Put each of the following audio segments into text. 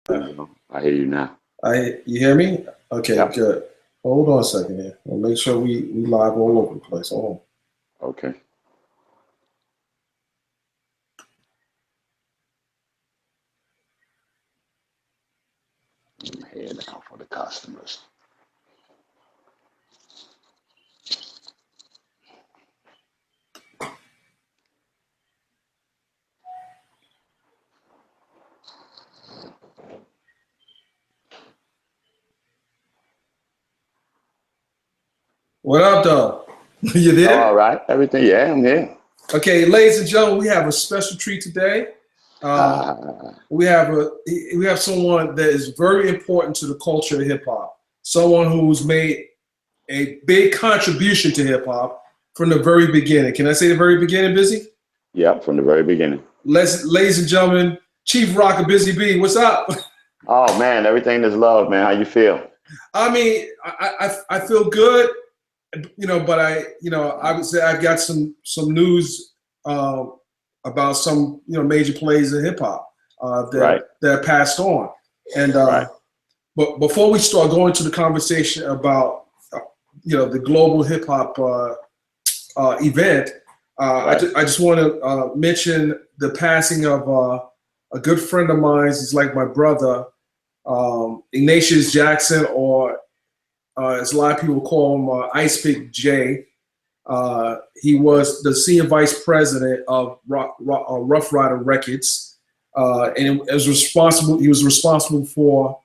There you go. I hear you now. You hear me? Okay, Yep. good. Hold on a second here. We'll make sure we live all over the place. Hold Okay. Head down for the customers. What up, though? You Oh, all there? right. Everything. Yeah, I'm here. Okay, ladies and gentlemen, we have a special treat today. Uh, Ah, we have someone that is very important to the culture of hip hop. Someone who's made a big contribution to hip hop from the very beginning. Can I say the very beginning, Busy? yep. From the very beginning. Ladies and gentlemen, Chief Rocker Busy B, what's up? Oh man, everything is love, man. How you feel? I mean, I feel good, but I would say I've got some news uh, about some major players in hip hop Right. that passed on, and Right. but before we start going to the conversation about the global hip hop event, Right. I just want to mention the passing of a good friend of mine. He's like my brother, Ignatius Jackson, or as a lot of people call him, Ice Pick J. He was the senior vice president of Rough Rider Records, and he was responsible for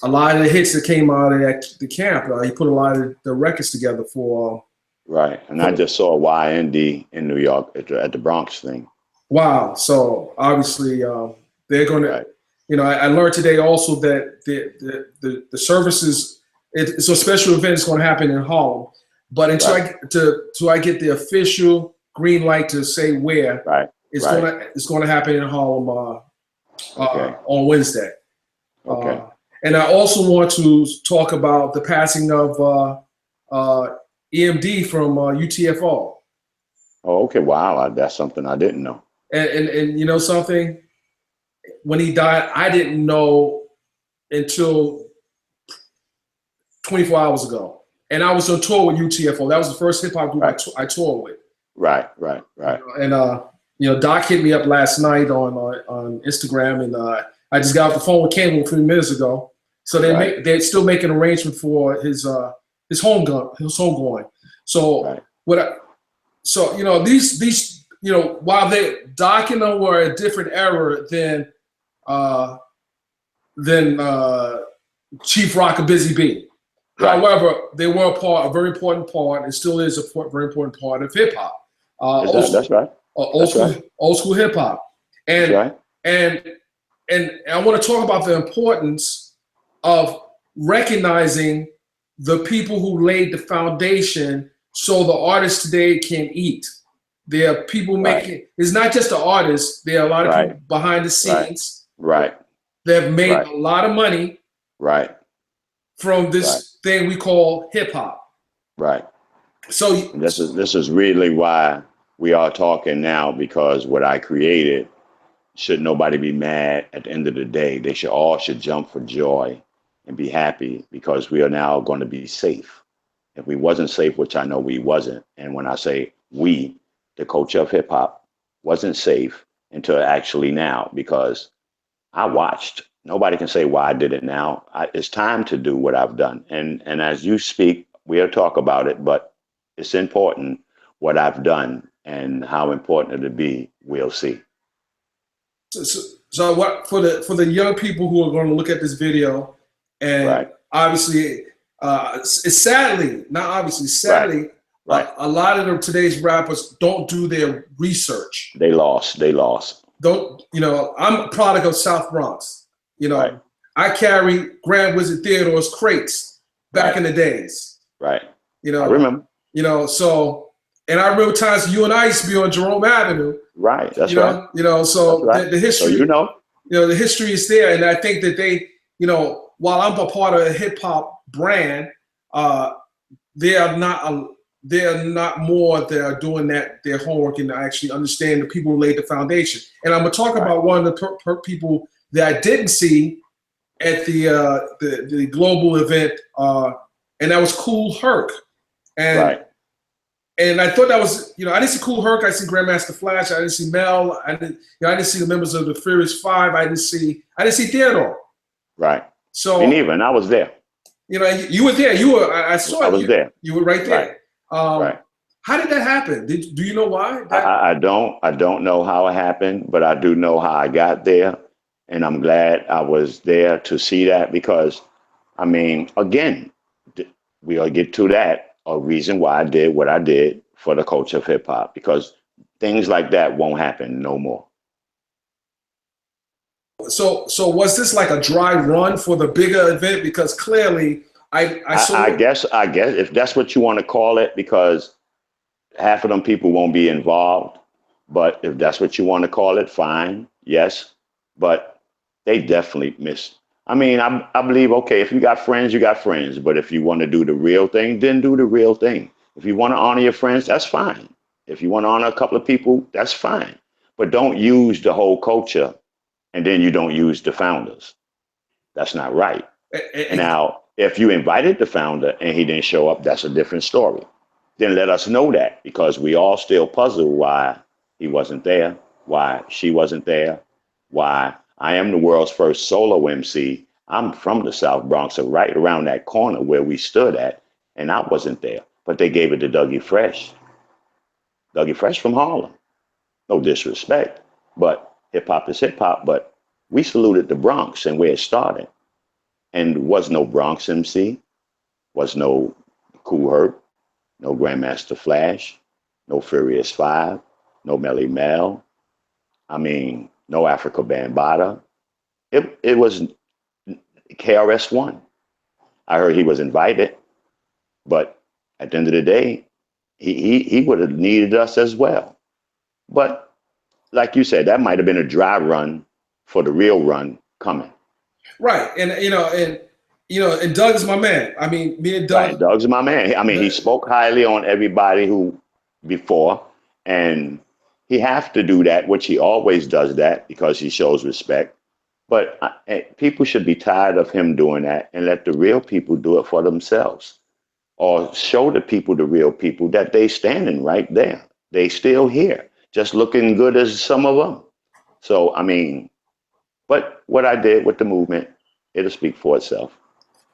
a lot of the hits that came out of the camp. He put a lot of the records together for. Right. And I just saw YND in New York at the Bronx thing. Wow. So obviously they're going to. Right. I learned today also that the services. It's a special event that's going to happen in Harlem, but until Right. I get the official green light to say where Right. it's going to happen in Harlem Okay. on Wednesday. Okay. And I also want to talk about the passing of EMD from UTFO. Oh, okay. Wow. That's something I didn't know. And you know something? When he died, I didn't know until 24 hours ago. And I was on tour with UTFO. That was the first hip hop group Right. I toured with. Right. Right. Right. And Doc hit me up last night on Instagram, and I just got off the phone with Campbell a few minutes ago. So Right. they're still making arrangement for his homegoing. So Right. these while Doc and them were a different era than Chief Rock or Busy B. Right. However, they were a very important part, and still is a very important part of hip hop. That's right. Old school hip hop, That's and right. and I want to talk about the importance of recognizing the people who laid the foundation so the artists today can eat. There are people making. It's not just the artists. There are a lot of Right. people behind the scenes Right. that have made Right. a lot of money Right. from this thing we call hip hop. Right. So This is really why we are talking now, because what I created, should nobody be mad at the end of the day. They should jump for joy and be happy, because we are now going to be safe. If we wasn't safe, which I know we wasn't, and when I say we, the culture of hip hop wasn't safe until actually now, because I watched. Nobody can say why I did it now. It's time to do what I've done. And as you speak, we'll talk about it, but it's important what I've done, and how important it'll be, we'll see. so what for the young people who are going to look at this video, and Right. obviously, it's sadly, not obviously, sadly, Right. a lot of today's rappers don't do their research. They lost. They lost. I'm a product of South Bronx. Right. I carry Grand Wizard Theodore's crates back Right. in the days. Right. You I know, remember. so, and I remember times you and I used to be on Jerome Avenue. Right. That's You right. know, so That's right. the So history, the history is there, and I think that they, while I'm a part of a hip hop brand, they are not more that are doing their homework and actually understand the people who laid the foundation. And I'm gonna talk about one of the people that I didn't see at the global event, and that was Kool Herc, and Right. and I thought that was, I didn't see Kool Herc, I didn't see Grandmaster Flash, I didn't see Mel, I didn't see the members of the Furious Five, I didn't see Theodore. Right. So Me neither, and I was there. You were there. You were. I saw. I was there. You were right there. Right. How did that happen? Do you know why? I don't know how it happened, but I do know how I got there, and I'm glad I was there to see that because, I mean, again, we'll get to that. A reason why I did what I did for the culture of hip hop, because things like that won't happen no more. So was this like a dry run for the bigger event? Because clearly, I saw. I guess if that's what you want to call it, because half of them people won't be involved. But if that's what you want to call it, fine, yes. But they definitely missed. I mean, I believe, okay, if you got friends, you got friends. But if you want to do the real thing, then do the real thing. If you want to honor your friends, that's fine. If you want to honor a couple of people, that's fine. But don't use the whole culture and then you don't use the founders. That's not right. Now, if you invited the founder and he didn't show up, that's a different story. Then let us know that, because we all still puzzle why he wasn't there, why she wasn't there, why I am the world's first solo MC. I'm from the South Bronx, so right around that corner where we stood at, and I wasn't there. But they gave it to Dougie Fresh. Dougie Fresh from Harlem. No disrespect, but hip hop is hip hop. But we saluted the Bronx and where it started. And was no Bronx MC, was no Kool Herc, no Grandmaster Flash, no Furious Five, no Melly Mel. I mean, no Africa Bambaataa. It was KRS-One. I heard he was invited, but at the end of the day, he would have needed us as well. But like you said, that might have been a dry run for the real run coming. Right, and Doug is my man. I mean, me and Doug. Right, Doug's my man. I mean, he spoke highly on everybody who before, and he have to do that, which he always does that because he shows respect. But people should be tired of him doing that and let the real people do it for themselves, or show the people, the real people, that they standing right there. They still here, just looking good as some of them. So, I mean, but what I did with the movement, it'll speak for itself.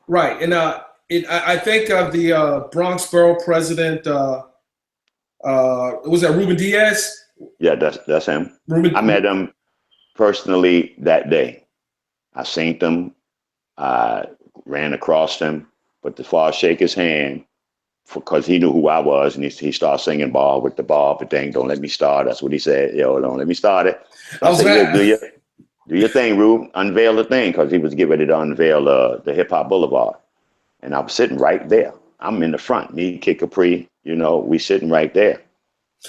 Right, and I think of the Bronx Borough president. Was that Ruben Diaz? Yeah, that's him. Ruben, I met him personally that day. I seen him. I ran across him, but as far as shake his hand, because he knew who I was, and he started singing "Ball with the ball," but dang, don't let me start. That's what he said. Yo, don't let me start it. I said, do your thing, Rube. Unveil the thing, because he was getting ready to unveil the Hip Hop Boulevard, and I was sitting right there. I'm in the front. Me, Kid Capri, we sitting right there.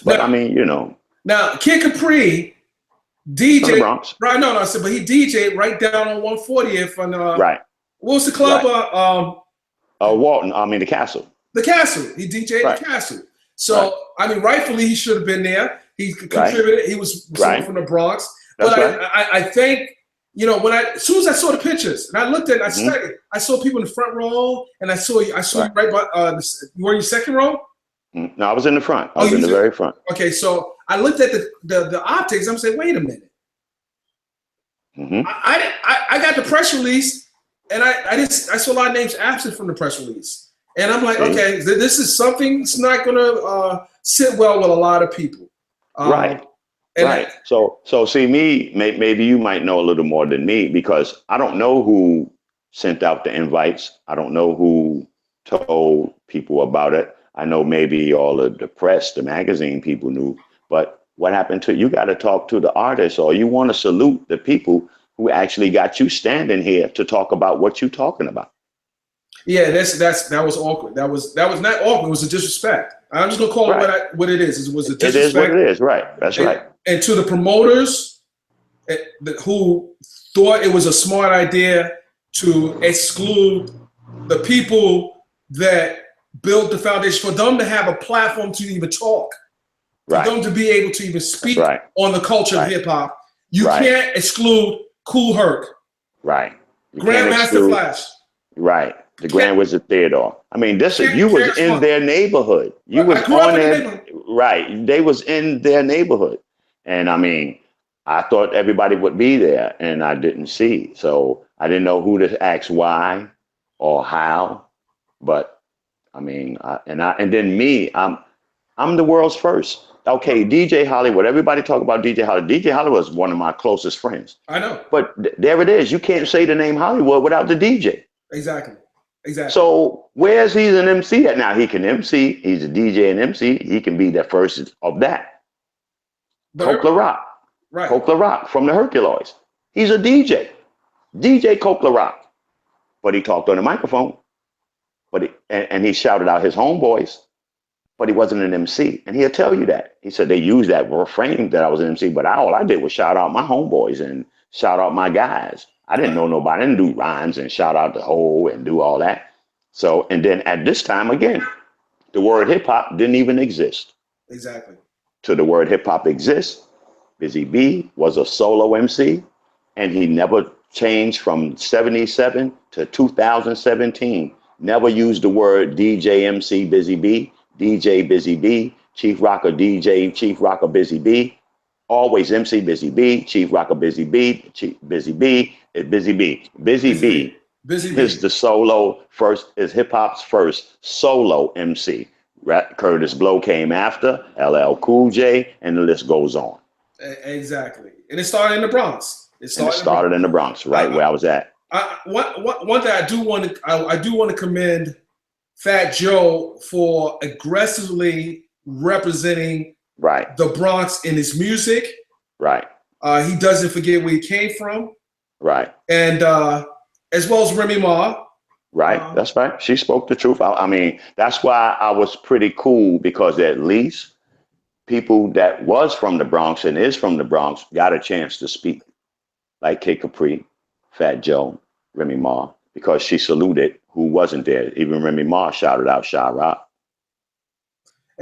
But now, I mean, Now, Kid Capri, DJ, from the Bronx. Right? No, I said, but he DJ'd right down on 140th. On right. What was the club? Right. Walton. I mean, the Castle. The Castle. He DJ'd right. the Castle. So I mean, rightfully, he should have been there. He contributed. Right. He was from right. the Bronx. That's but right. I think, as soon as I saw the pictures and I looked at it, I studied. I saw people in the front row, and I saw you right by. You were in your second row? No, I was in the front. I was in the very front. Okay, so I looked at the optics. I'm saying, wait a minute. I got the press release, and I saw a lot of names absent from the press release, and I'm like, okay, this is something that's not going to sit well with a lot of people. Right. Right. So see, maybe you might know a little more than me, because I don't know who sent out the invites. I don't know who told people about it. I know maybe all of the press, the magazine people knew, but what happened to you? Got to talk to the artists, or you want to salute the people who actually got you standing here to talk about what you're talking about. Yeah, that was awkward. That was not awkward. It was a disrespect. I'm just gonna call it what it is. It was a disrespect. It is what it is. Right. That's right. And to the promoters who thought it was a smart idea to exclude the people that built the foundation, for them to have a platform to even talk, for them to be able to even speak on the culture of hip hop, you can't exclude Kool Herc. Right. You can't Grandmaster exclude. Flash. Right. The Grand Wizard Theodore. I mean, you was Cares in Funk. their neighborhood. You I was grew up on in the their, neighborhood. right. They was in their neighborhood. And I mean, I thought everybody would be there and I didn't see. So I didn't know who to ask why or how. But I mean, and then me, I'm the world's first. Okay, DJ Hollywood. Everybody talk about DJ Hollywood. DJ Hollywood was one of my closest friends. I know. But there it is. You can't say the name Hollywood without the DJ. Exactly. Exactly. So where's he's an MC at now? He can MC. He's a DJ and MC. He can be the first of that. Coke La Rock. Right. Coke La Rock from the Herculoids. He's a DJ. DJ Coke La Rock. But he talked on the microphone. And he shouted out his homeboys. But he wasn't an MC. And he'll tell you that. He said they used that refrain that I was an MC, but all I did was shout out my homeboys and shout out my guys. I didn't know nobody. I didn't do rhymes and shout out the whole and do all that. So, and then at this time, again, the word hip hop didn't even exist. Exactly. Till the word hip hop exists, Busy B was a solo MC and he never changed from 77 to 2017. Never used the word DJ MC Busy B. DJ Busy B, Chief Rocker DJ, Chief Rocker Busy B, always MC Busy B, Chief Rocker Busy B, Chief Busy B, Busy B. Busy B is the solo first, is hip hop's first solo MC. Curtis Blow came after, LL Cool J, and the list goes on. Exactly. And it started in the Bronx. It started in the Bronx, right where I was at. One thing I do want to commend Fat Joe for aggressively representing the Bronx in his music. Right. He doesn't forget where he came from. Right. And as well as Remy Ma. Right. That's right. She spoke the truth. I mean, that's why I was pretty cool, because at least people that was from the Bronx and is from the Bronx got a chance to speak. Like Kid Capri, Fat Joe, Remy Ma, because she saluted who wasn't there. Even Remy Ma shouted out Sha Rock.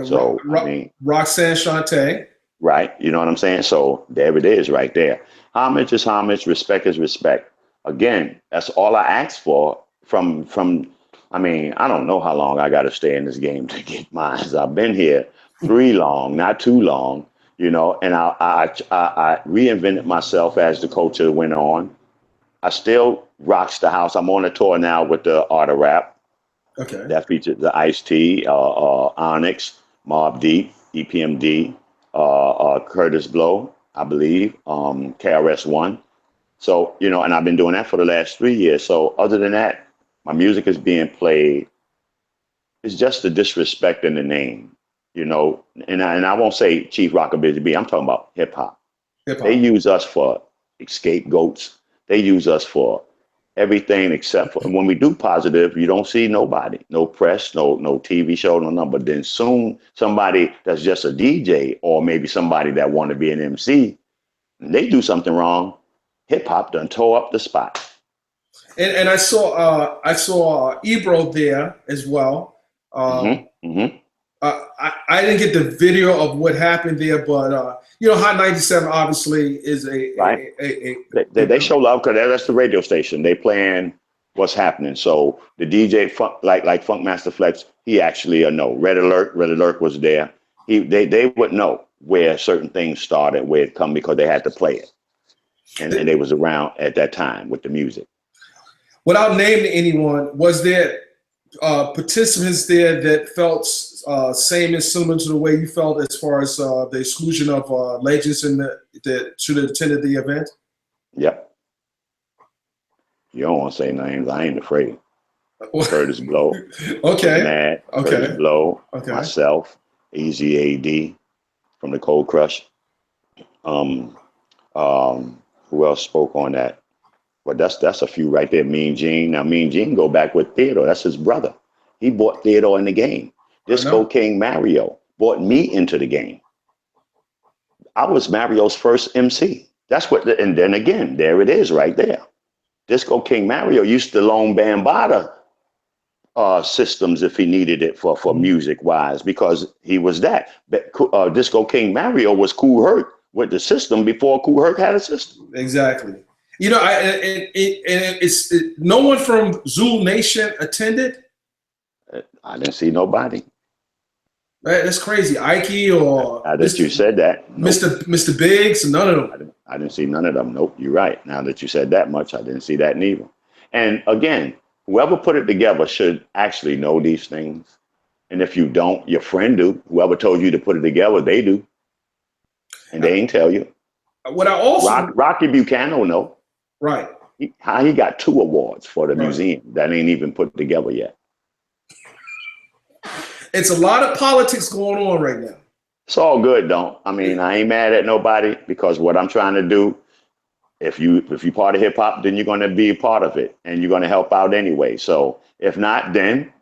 So, I mean, Roxanne Shante. Right. You know what I'm saying? So there it is right there. Homage is homage. Respect is respect. Again, that's all I asked for from, I mean, I don't know how long I got to stay in this game to get mine. I've been here not too long, you know, and I reinvented myself as the culture went on. I still rocks the house. I'm on a tour now with the Art of Rap. Okay. That featured the Ice-T, Onyx, Mobb Deep, EPMD, Curtis Blow, I believe, KRS-One. So, you know, and I've been doing that for the last 3 years. So other than that, my music is being played. It's just the disrespect in the name, you know, and I won't say Chief Rocker Busy B. I'm talking about hip hop. They use us for scapegoats. They use us for everything except for when we do positive, you don't see nobody, no press, no TV show, no number. Then soon somebody that's just a DJ or maybe somebody that want to be an MC, they do something wrong. Hip hop done tore up the spot. And I saw Ebro there as well. I didn't get the video of what happened there, but you know, Hot 97 obviously is they show love because that's the radio station. They playing what's happening. So the DJ like Funk Master Flex, he actually know. Red Alert was there. They would know where certain things started, where it come, because they had to play it, and they was around at that time with the music. Without naming anyone, was there participants there that felt same and similar to the way you felt as far as the exclusion of legends that should have attended the event? Yep. You don't want to say names. I ain't afraid. Curtis Blow. Okay. Mad. Okay. Curtis Blow. Okay. Myself. Easy AD from the Cold Crush. Who else spoke on that? Well, that's a few right there. Mean Gene. Now, Mean Gene go back with Theodore. That's his brother. He brought Theodore in the game. Disco King Mario brought me into the game. I was Mario's first MC. That's what, and then again, there it is right there. Disco King Mario used to loan Bambaataa systems if he needed it for music wise, because he was that. But Disco King Mario was Kool Herc with the system before Kool Herc had a system. Exactly. You know, no one from Zulu Nation attended. I didn't see nobody. Right? That's crazy. Ike or Now that you said that, nope. Mr. Biggs, none of them. I didn't see none of them. Nope, you're right. Now that you said that much, I didn't see that neither. And again, whoever put it together should actually know these things. And if you don't, your friend do. Whoever told you to put it together, they do. And they ain't tell you. What I also Rocky Buchanan know. Right. How he got 2 awards for the museum that ain't even put together yet. It's a lot of politics going on right now. It's all good, don't. I mean, I ain't mad at nobody because what I'm trying to do, if you part of hip hop, then you're going to be a part of it and you're going to help out anyway. So if not, then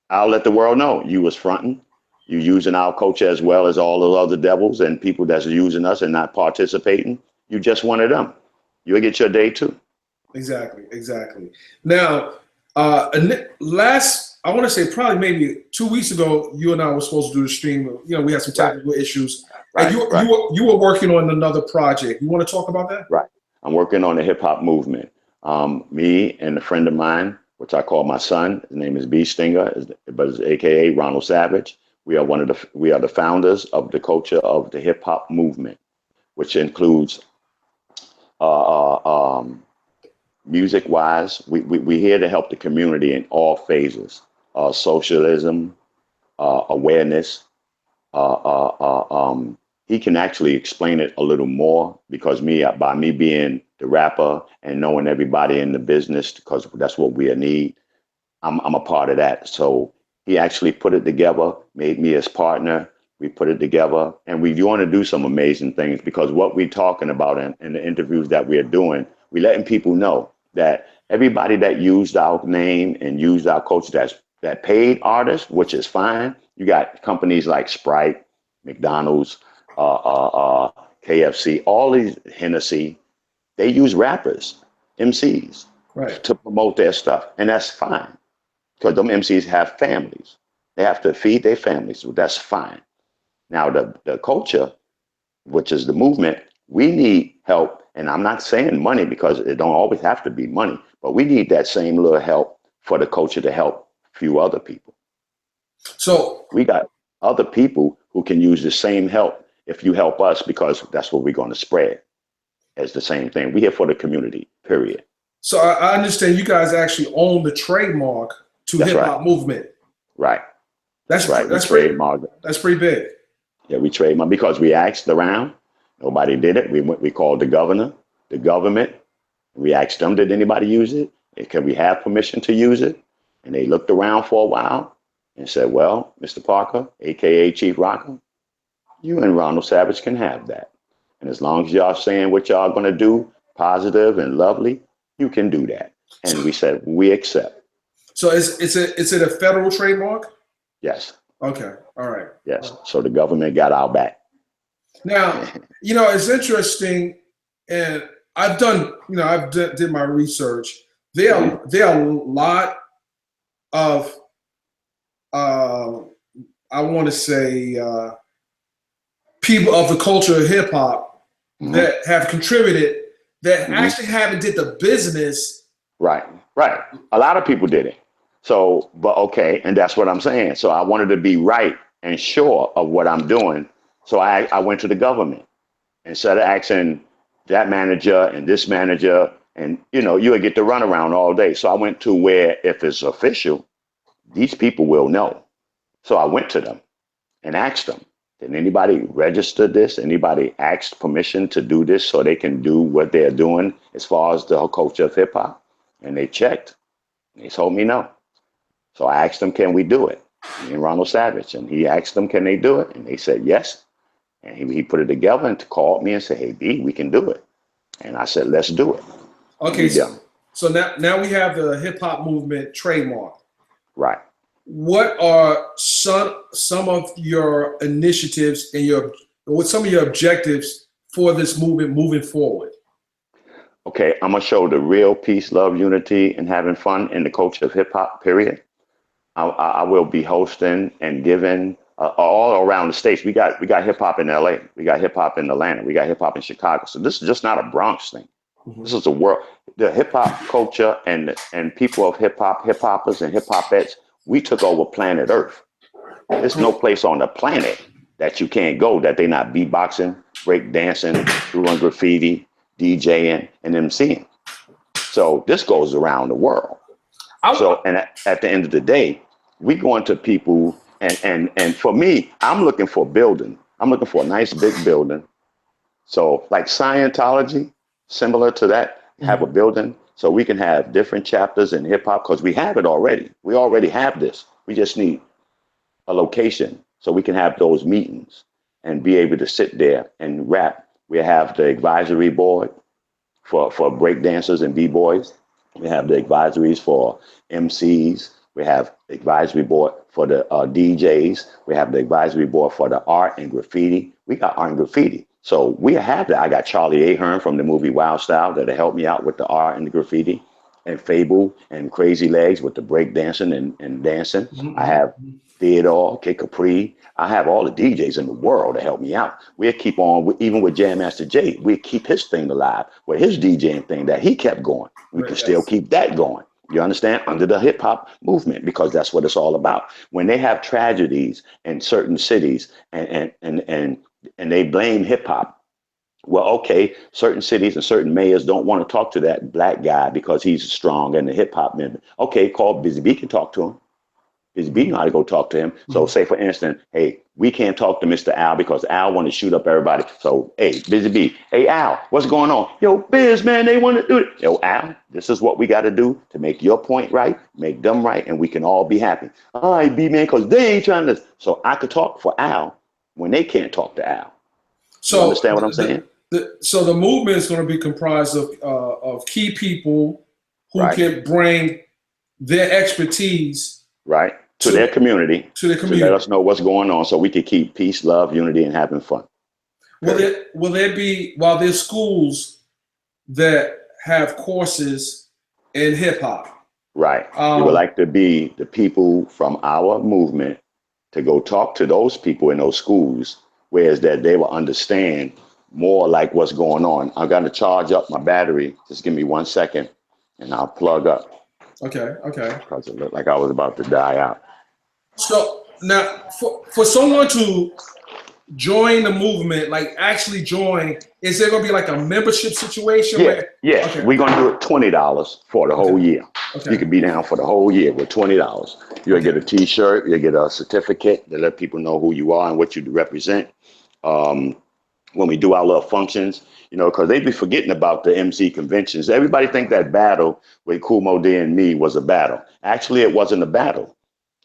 I'll let the world know you was fronting. You using our culture as well as all the other devils and people that's using us and not participating. You just one of them. You'll get your day too. Exactly. Now, I want to say probably maybe 2 weeks ago, you and I were supposed to do the stream. You know, we had some technical issues. And you were working on another project. You want to talk about that? Right. I'm working on the hip hop movement. Me and a friend of mine, which I call my son, his name is B Stinger, but it's AKA Ronald Savage. We are the founders of the culture of the hip hop movement, which includes music wise. We're here to help the community in all phases. Socialism, awareness. He can actually explain it a little more because by me being the rapper and knowing everybody in the business, because that's what we need, I'm a part of that. So he actually put it together, made me his partner. We put it together and we want to do some amazing things because what we're talking about in the interviews that we are doing, we're letting people know that everybody that used our name and used our culture that paid artists, which is fine. You got companies like Sprite, McDonald's, KFC, all these, Hennessy, they use rappers, MCs, to promote their stuff. And that's fine because them MCs have families. They have to feed their families. So that's fine. Now, the culture, which is the movement, we need help. And I'm not saying money because it don't always have to be money, but we need that same little help for the culture to help a few other people. So we got other people who can use the same help if you help us, because that's what we're going to spread as the same thing. We're here for the community, period. So I understand you guys actually own the trademark to hip hop movement. Right. That's right. That's pretty big. Yeah, we trademark because we asked around. Nobody did it. We called the governor, the government. We asked them, did anybody use it? Can we have permission to use it? And they looked around for a while and said, well, Mr. Parker, AKA Chief Rocker, you and Ronald Savage can have that. And as long as y'all saying what y'all going to do, positive and lovely, you can do that. And we said, we accept. So is it a federal trademark? Yes. Okay. All right. Yes. So the government got our back. Now, it's interesting, and I've did my research. There are a lot of, I want to say, people of the culture of hip hop that have contributed that actually haven't did the business. Right. A lot of people did it. So, but okay, and that's what I'm saying. So I wanted to be right and sure of what I'm doing. So I went to the government instead of asking that manager and this manager, and you would get the runaround all day. So I went to where if it's official, these people will know. So I went to them and asked them, did anybody register this? Anybody asked permission to do this so they can do what they're doing as far as the whole culture of hip hop? And they checked. And they told me no. So I asked them, can we do it? Me and Ronald Savage. And he asked them, can they do it? And they said yes. And he put it together and called me and said, hey, B, we can do it. And I said, let's do it. Okay. So now we have the hip hop movement trademark. Right. What are some of your initiatives and what some of your objectives for this movement moving forward? Okay, I'm gonna show the real peace, love, unity, and having fun in the culture of hip hop. Period. I will be hosting and giving all around the states. We got hip hop in LA. We got hip hop in Atlanta. We got hip hop in Chicago. So this is just not a Bronx thing. This is the world. The hip hop culture and people of hip hop, hip hoppers and hip hopettes, we took over planet Earth. There's no place on the planet that you can't go that they're not beatboxing, break dancing, doing graffiti, DJing, and MCing. So this goes around the world. So, and at the end of the day, we going to people, and for me, I'm looking for a building. I'm looking for a nice big building. So like Scientology, similar to that, have a building so we can have different chapters in hip hop because we have it already. We already have this. We just need a location so we can have those meetings and be able to sit there and rap. We have the advisory board for breakdancers and b-boys. We have the advisories for MCs. We have the advisory board for the DJs. We have the advisory board for the art and graffiti. We got art and graffiti. So we have that. I got Charlie Ahern from the movie Wild Style that'll help me out with the art and the graffiti, and Fable and Crazy Legs with the break dancing and dancing. I have Theodore, Kid Capri. I have all the DJs in the world to help me out. We'll keep on, even with Jam Master Jay, we keep his thing alive with his DJing thing that he kept going. We can still keep that going. You understand? Under the hip hop movement, because that's what it's all about. When they have tragedies in certain cities and they blame hip hop, well, okay, certain cities and certain mayors don't want to talk to that black guy because he's strong and the hip hop member. Okay, call Busy B can talk to him. Busy B know how to go talk to him. So say, for instance, hey, we can't talk to Mr. Al because Al want to shoot up everybody. So, hey, Busy B, hey, Al, what's going on? Yo, Biz, man, they want to do it. Yo, Al, this is what we got to do to make your point right, make them right, and we can all be happy. All right, B, man, because they ain't trying to. So I could talk for Al when they can't talk to Al. So you understand what I'm saying? So the movement is going to be comprised of key people who can bring their expertise to their community, to let us know what's going on so we can keep peace, love, unity, and having fun. Will there be, while there's schools that have courses in hip hop? Right. We would like to be the people from our movement to go talk to those people in those schools, whereas that they will understand more like what's going on. I'm going to charge up my battery. Just give me 1 second and I'll plug up. Okay. Because it looked like I was about to die out. So now for someone to join the movement, like actually join, is there going to be like a membership situation? Yeah. Okay. We're going to do it $20 for the whole year. Okay. You can be down for the whole year with $20. You'll get a t-shirt, you'll get a certificate to let people know who you are and what you represent. When we do our little functions, you know, because they be forgetting about the MC conventions. Everybody think that battle with Kool Moe Dee and me was a battle. Actually, it wasn't a battle.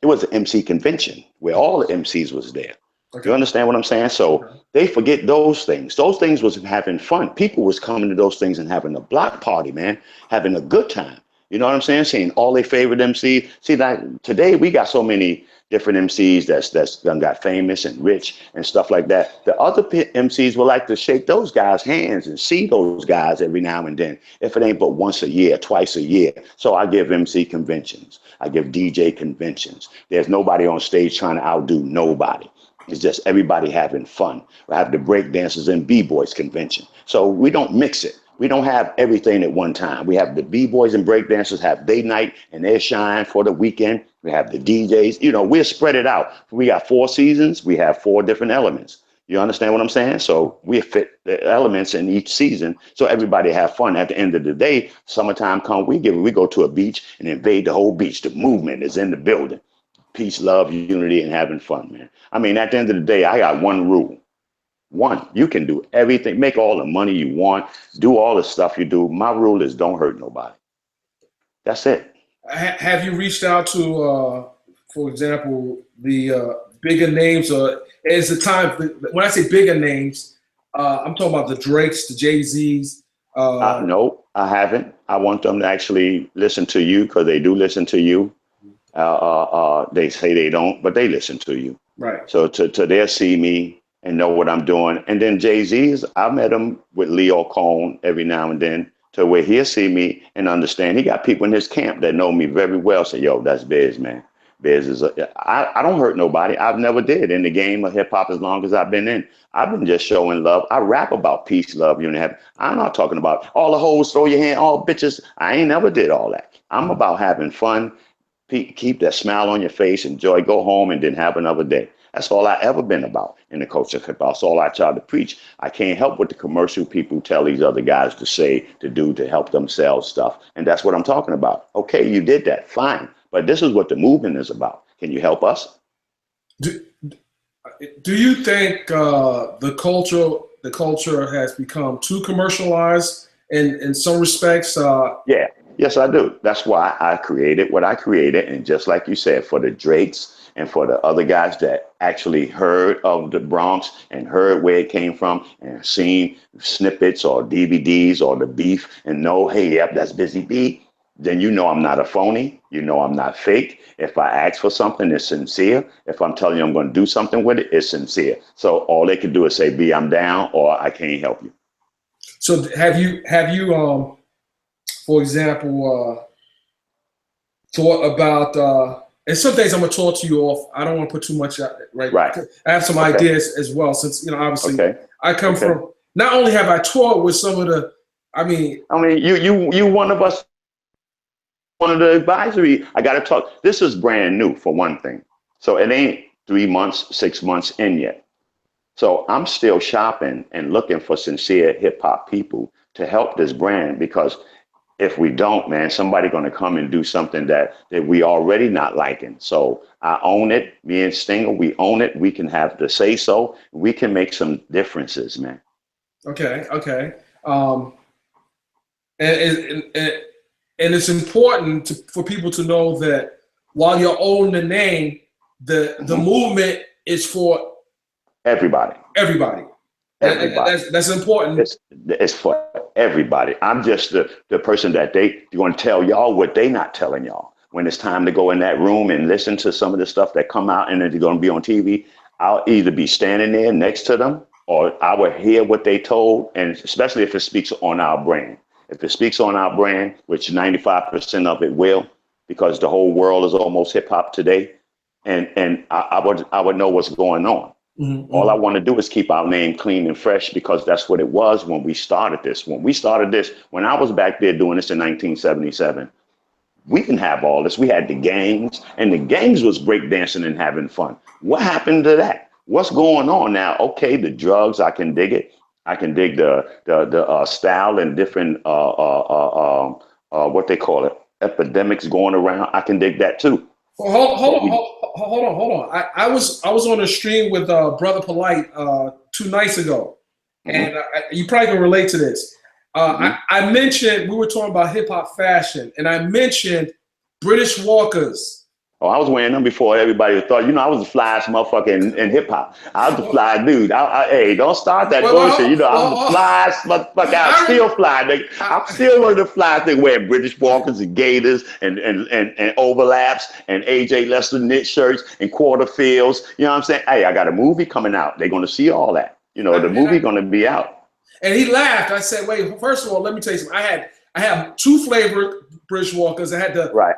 It was an MC convention where all the MCs was there. Okay. You understand what I'm saying? So they forget those things. Those things was having fun. People was coming to those things and having a block party, man, having a good time. You know what I'm saying? Seeing all their favorite MCs. See, like today we got so many different MCs that's done got famous and rich and stuff like that. The other MCs would like to shake those guys' hands and see those guys every now and then, if it ain't but once a year, twice a year. So I give MC conventions. I give DJ conventions. There's nobody on stage trying to outdo nobody. It's just everybody having fun. We have the break dancers and B-boys convention. So we don't mix it. We don't have everything at one time. We have the B-boys and break dancers have day night and their shine for the weekend. We have the DJs. You know, we're spread it out. We got 4 seasons. We have 4 different elements. You understand what I'm saying? So we fit the elements in each season so everybody have fun. At the end of the day, summertime come, we go to a beach and invade the whole beach. The movement is in the building. Peace, love, unity, and having fun, man. I mean, at the end of the day, I got one rule. One, you can do everything, make all the money you want, do all the stuff you do. My rule is don't hurt nobody. That's it. Have you reached out to, for example, the bigger names? Or is the time, when I say bigger names, I'm talking about the Drakes, the Jay-Z's. No, I haven't. I want them to actually listen to you because they do listen to you. They say they don't, but they listen to you. Right. So to their see me and know what I'm doing. And then Jay-Z's, I met him with Leo Cone every now and then to where he'll see me and understand. He got people in his camp that know me very well. Say, yo, that's Biz, man. Biz is I don't hurt nobody. I've never did in the game of hip hop as long as I've been in. I've been just showing love. I rap about peace, love, unity. I'm not talking about all the hoes throw your hand, all bitches. I ain't never did all that. I'm about having fun. Keep that smile on your face, enjoy, go home, and then have another day. That's all I ever been about in the culture of hip hop. That's all I try to preach. I can't help what the commercial people tell these other guys to say, to do, to help them sell stuff. And that's what I'm talking about. Okay, you did that, fine. But this is what the movement is about. Can you help us? Do you think the culture has become too commercialized in some respects? Yeah, yes, I do. That's why I created what I created. And just like you said, for the Drakes and for the other guys that actually heard of the Bronx and heard where it came from and seen snippets or DVDs or the beef and know, hey, yep, that's Busy B, then you know I'm not a phony. You know I'm not fake. If I ask for something, it's sincere. If I'm telling you I'm going to do something with it, it's sincere. So all they can do is say, B, I'm down, or I can't help you. So have you for example, thought about and some things I'm gonna talk to you off. I don't want to put too much out, right? I have some ideas as well, since obviously I come from. Not only have I taught with some of the, you one of us, one of the advisory. I got to talk. This is brand new for one thing, so it ain't 3 months, 6 months in yet. So I'm still shopping and looking for sincere hip hop people to help this brand, because if we don't, man, somebody going to come and do something that we already not liking. So I own it. Me and Stinger, we own it. We can have the say so. We can make some differences, man. Okay. And it's important for people to know that while you own the name, the movement is for everybody. That's important. It's for everybody. I'm just the person that they're going to tell y'all what they not telling y'all. When it's time to go in that room and listen to some of the stuff that come out and then they're going to be on TV, I'll either be standing there next to them or I will hear what they told, and especially if it speaks on our brand. If it speaks on our brand, which 95% of it will, because the whole world is almost hip hop today, and I would know what's going on. Mm-hmm. All I want to do is keep our name clean and fresh, because that's what it was when we started this. When I was back there doing this in 1977, we didn't have all this. We had the gangs, and the gangs was breakdancing and having fun. What happened to that? What's going on now? Okay, the drugs, I can dig it. I can dig the style and different what they call it, epidemics going around. I can dig that too. Well, hold on. I was on a stream with Brother Polite 2 nights ago, and you probably can relate to this. I mentioned, we were talking about hip hop fashion, and I mentioned British Walkers. Oh, I was wearing them before everybody thought. I was the flyest motherfucker in hip hop. I was the fly dude. Hey, don't start that bullshit. I'm the flyest motherfucker. I'm still fly, nigga. I'm still one of the flyest thing wearing British Walkers and Gators and overlaps and AJ Lester knit shirts and quarter fields. You know what I'm saying? Hey, I got a movie coming out. They're going to see all that. The movie going to be out. And he laughed. I said, wait, first of all, let me tell you something. I have 2 flavored British Walkers. I had to, right.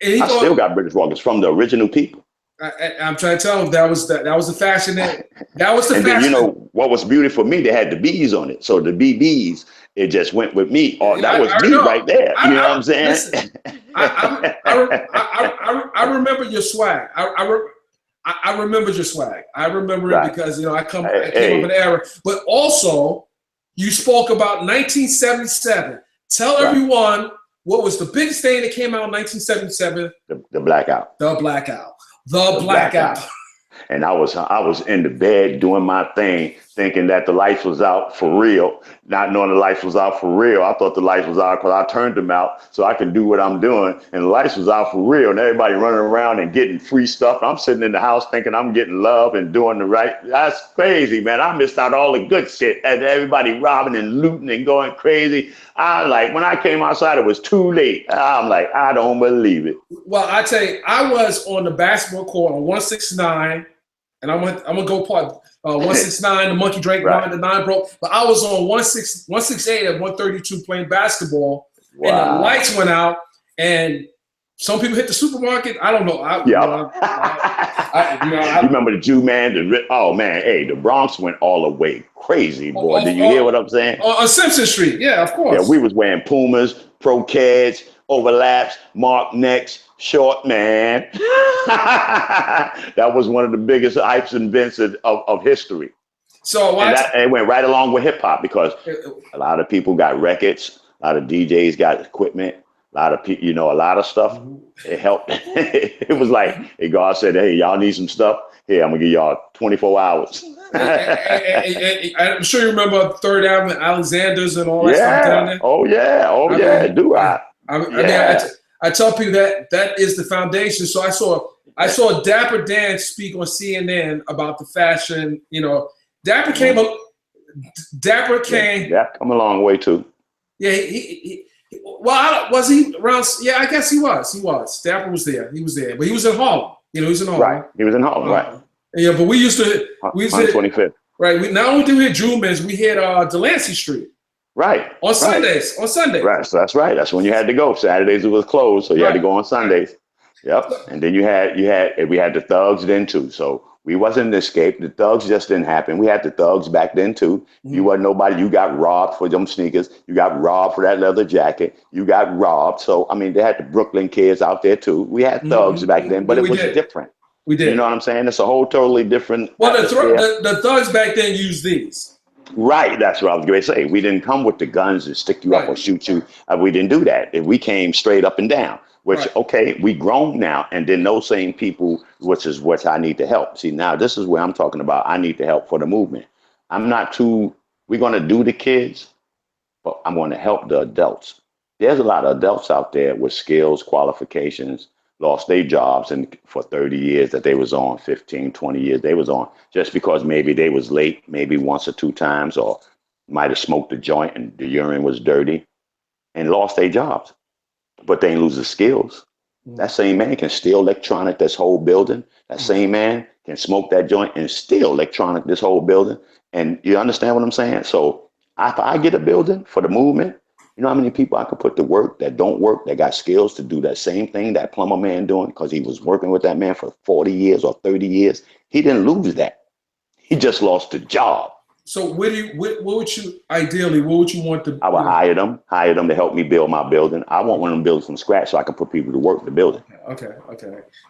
And I still got British Walkers from the original people. I'm trying to tell him that was the fashion. That was the and fashion. Then, what was beautiful for me, they had the B's on it. So the BBs, it just went with me. Oh, that was me right there. You know what I'm saying? Listen, I remember your swag. I remember your swag. I remember it because I came up in an era. But also, you spoke about 1977. Tell everyone what was the biggest thing that came out in 1977? The blackout. The blackout. And I was in the bed doing my thing, thinking that the lights was out for real, not knowing the lights was out for real. I thought the lights was out because I turned them out so I could do what I'm doing. And the lights was out for real. And everybody running around and getting free stuff. I'm sitting in the house thinking I'm getting love and doing the right. That's crazy, man. I missed out all the good shit. And everybody robbing and looting and going crazy. When I came outside, it was too late. I'm like, I don't believe it. Well, I tell you, I was on the basketball court on 169. And I'm gonna go part 169, the monkey drank wine, the 9 broke. But I was on 168 at 132 playing basketball, and the lights went out, and Some people hit the supermarket. I don't know. Yeah. I You remember the Jew man? Oh man, hey, the Bronx went all the way crazy, boy. Did you hear what I'm saying? On Simpson Street, yeah, of Yeah, course. we was wearing Pumas, Pro Keds, overlaps, Mark necks, short man. That was one of the biggest hypes and events of history. So And that it went right along with hip hop because a lot of people got records, a lot of DJs got equipment, a lot of people, a lot of stuff. It helped. It was like, hey, God said, hey, y'all need some stuff. Here, I'm gonna give y'all 24 hours. I'm sure you remember Third Avenue, Alexander's, and all that stuff down there. Oh yeah, do I? I tell people that is the foundation. So I saw Dapper Dan speak on CNN about the fashion. Dapper came. Yeah, come a long way too. Yeah, was he around? Yeah, I guess he was. Dapper was there. He was there, but he was in Harlem. He was in Harlem. Right. He was in Harlem. Right. Yeah, but we used to 125th. Right. We not only do we hit Jewman's, we hit Delancey Street. Right. On Sundays. On Sundays. Right. So that's right. That's when you had to go. Saturdays it was closed, so you had to go on Sundays. Yep. And then we had the thugs then too. So we wasn't an escape. The thugs just didn't happen. We had the thugs back then too. Mm-hmm. You wasn't nobody. You got robbed for them sneakers. You got robbed for that leather jacket. You got robbed. So I mean, they had the Brooklyn kids out there too. We had thugs back then, but it was different. We did. You know what I'm saying? It's a whole totally different. Well, the thugs back then used these. Right. That's what I was going to say. We didn't come with the guns and stick you up or shoot you. We didn't do that. We came straight up and down. Which, okay, we grown now, and then those same people, which is what I need to help. See, now this is where I'm talking about. I need to help for the movement. We're going to do the kids, but I'm going to help the adults. There's a lot of adults out there with skills, qualifications, lost their jobs and for 30 years that they was on, 15, 20 years they was on, just because maybe they was late, maybe once or two times, or might have smoked a joint and the urine was dirty and lost their jobs. But they ain't lose the skills. That same man can steal electronic this whole building. That same man can smoke that joint and steal electronic this whole building. And you understand what I'm saying? So if I get a building for the movement, you know how many people I could put to work that don't work, that got skills to do that same thing that plumber man doing because he was working with that man for 40 years or 30 years. He didn't lose that. He just lost the job. So what would you ideally, what would you want to? I would hire them to help me build my building. I want one of them buildings from scratch so I can put people to work the building. Okay.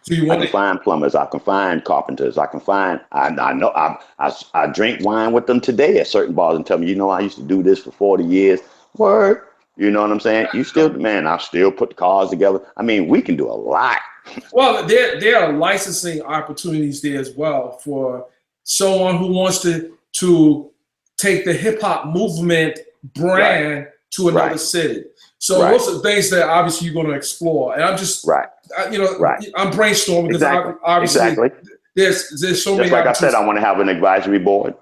So I can find plumbers. I can find carpenters. I can find. I know. I drink wine with them today at certain bars and tell me, I used to do this for 40 years. Word. You know what I'm saying? I still put the cars together. I mean, we can do a lot. Well, there are licensing opportunities there as well for someone who wants to take the hip hop movement brand to another city. So those are things that obviously you're going to explore. And I'm just, I'm brainstorming because obviously there's so many. Just like I said, I want to have an advisory board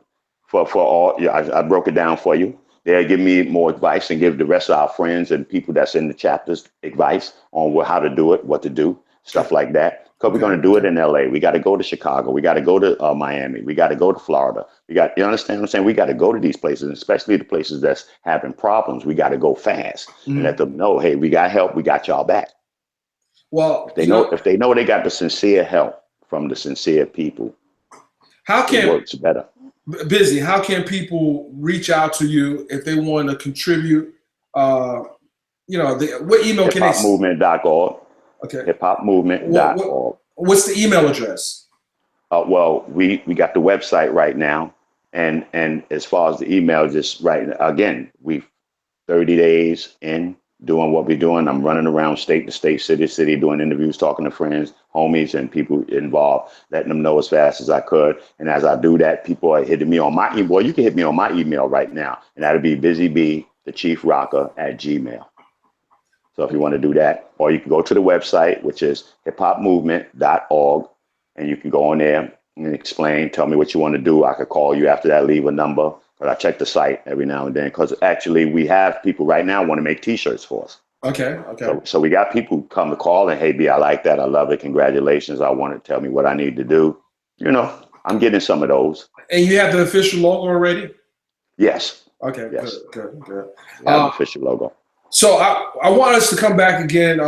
for all. I broke it down for you. They'll give me more advice and give the rest of our friends and people that's in the chapters advice on how to do it, what to do, stuff like that. Because we're going to do it in LA. We got to go to Chicago. We got to go to Miami. We got to go to Florida. You understand what I'm saying? We got to go to these places, especially the places that's having problems. We got to go fast and let them know, hey, we got help. We got y'all back. Well, if they know they got the sincere help from the sincere people, it works better. Busy. How can people reach out to you if they want to contribute? What email can they? HipHopMovement.org. Okay. HipHopMovement.org. What's the email address? Well, we got the website right now, and as far as the email, just again, we 30 days in doing what we're doing. I'm running around state to state, city to city, doing interviews, talking to friends, homies, and people involved, letting them know as fast as I could. And as I do that, people are hitting me on my email. Well, you can hit me on my email right now, and that'll be BusyB@gmail. So if you want to do that, or you can go to the website, which is hiphopmovement.org, and you can go on there and tell me what you want to do. I could call you after that, leave a number. But I check the site every now and then because actually we have people right now want to make T-shirts for us. Okay. So we got people come to call and, hey, B, I like that. I love it. Congratulations. I want to tell me what I need to do. I'm getting some of those. And you have the official logo already? Yes. Okay. Yes. Good. The official logo. So I want us to come back again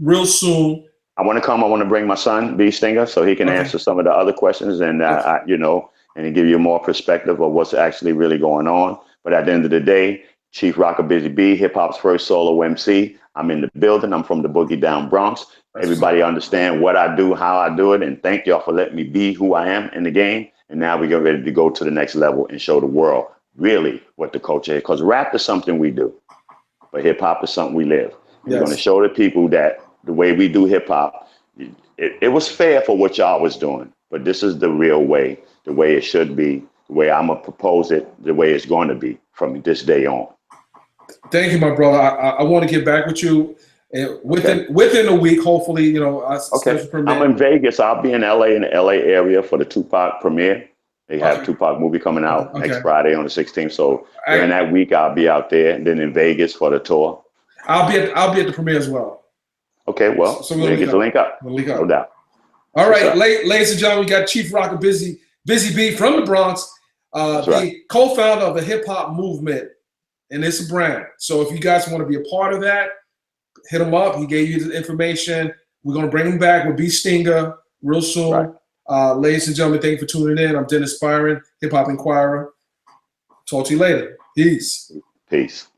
real soon. I want to bring my son, B Stinger, so he can answer some of the other questions and, you know, and give you more perspective of what's actually really going on. But at the end of the day, Chief Rocker Busy B, hip hop's first solo MC. I'm in the building. I'm from the Boogie Down Bronx. Everybody understand what I do, how I do it, and thank y'all for letting me be who I am in the game. And now we get ready to go to the next level and show the world really what the culture is. Because rap is something we do, but hip hop is something we live. We're going to show the people that the way we do hip hop, it was fair for what y'all was doing, but this is the real way, the way it should be, the way I'm going to propose it, the way it's going to be from this day on. Thank you, my brother. I want to get back with you within a week, hopefully. You know, I'm in Vegas. I'll be in LA, in the LA area for the Tupac premiere. They have Tupac movie coming out next Friday on the 16th. So during that week, I'll be out there, and then in Vegas for the tour. I'll be at the premiere as well. Okay, well, so we'll link up. No doubt. All right, ladies and gentlemen, we got Chief Rocker Busy B from the Bronx, the co-founder of the hip hop movement, and it's a brand. So if you guys want to be a part of that, hit him up. He gave you the information. We're gonna bring him back with B Stinger real soon. Ladies and gentlemen, thank you for tuning in. I'm Dennis Byron, Hip Hop Inquirer. Talk to you later. Peace. Peace.